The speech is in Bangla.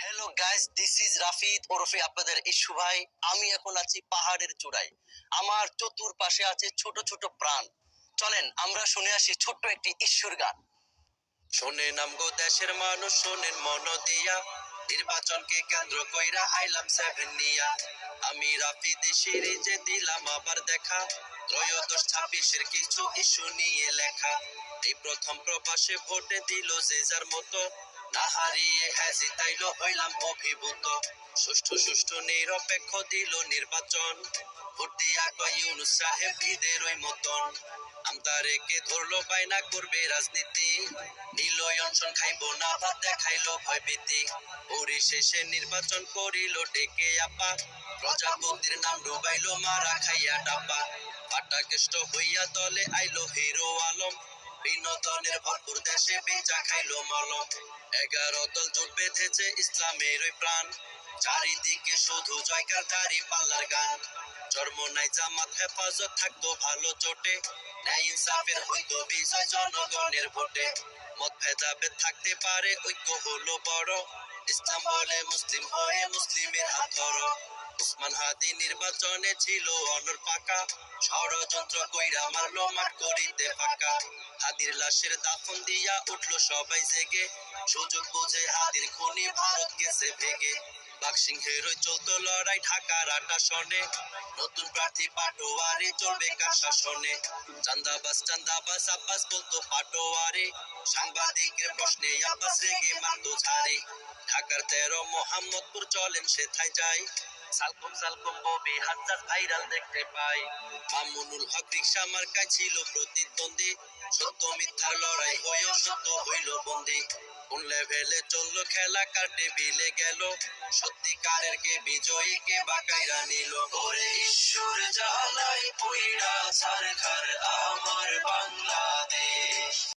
Hello guys, this is Rafid ওরফে আপনাদের ইস্যু ভাই। আমি এখন আছি পাহাড়ের চূড়ায়। আমার চতুর্পাশে আছে ছোট ছোট প্রাণ। চলেন আমরা শুনে আসি ছোট্ট একটি ইস্যুর গান। শোনেন আমগো দেশের মানুষ, শোনেন মন দিয়া, নির্বাচনকে কেন্দ্র কইরা আইলাম 7 নিয়া। আমি রাফিদ সিরিজে দিলাম আবার দেখা, ত্রয়োদশ 26-এর কিছু ইস্যু নিয়ে লেখা। এই প্রথম প্রবাসে ভোটে দিল যে যার মতো, না হারিয়ে হ্যাঁ জিতাইলো হইলাম অভিভূত। সুষ্ঠু সুষ্ঠু নিরপেক্ষ দিল নির্বাচন, ভোট দিয়া কয় ইউনূস সাহেব ঈদের ওই মতন। আমতারেকে ধরলো বায়না করবে রাজনীতি, নিল অনশন খাইবো না ভাত দেখাইলো ভয়ভীতি। পরিশেষে নির্বাচন করিল ডেকে আপা, প্রজাপতির নাম ডুবাইলো মারা খাইয়া ডাব্বা। পাটাকেষ্ট হইয়া দলে আইলো হিরো আলম, বিনোদনের ভরপুর দেশে বেচা খাইলো মলম। 11 দল জোট বেঁধেছে ইসলামের ওই প্রাণ, চারিদিকে শুধু জয়কার দাড়ি পাল্লার গান। জন্ম নাই জামাত হেফাজত থাকতো ভালো চোটে, ন্যায় ইনসাফের হইতো বিজয় জনগণের ভোটে। মত ভেদাভেদ থাকতে পারে ঐক্য হলো বড়, ইসলাম বলে মুসলিম হয়ে মুসলিমের হাত ধরো। উসমান হাদি নির্বাচনে ছিল অনর পাকা, ষড়যন্ত্র কইরা মারলো মাঠ করিতে ফাঁকা। হাদির লাশের দাফন দিয়া উঠলো সবাই জেগে, সুযোগ বুঝে হাদির খুনি ভারত গেছে ভেগে। বাকসিংহের ওই চলতো লড়াই ঢাকার 8 আসনে, নতুন প্রার্থী পাটোয়ারি চলবে কার শাসনে। চান্দাবাজ আব্বাস বলতো পাটোয়ারি, সাংবাদিকের প্রশ্নে আব্বাস রেগে মারতো ঝাড়ি। ঢাকার 13 মোহাম্মদপুর চলেন সেথায় যাই, সালকুম ববি হাজ্জাজ ভাইরাল দেখতে পাই। মামুনুল হক রিকশা মার্কায় ছিল প্রতিদ্বন্দ্বী, সত্য মিথ্যার লড়াই হয়েও সত্য হইল বন্দী। কোন লেভেলে চললো খেলা কার টেবিলে গেল, সত্যিকারের কে বিজয়ী কে বাকাইরা নিল। ওরে ঈশ্বর জ্বালাই পইড়া ছারখার আমার বাংলাদেশ।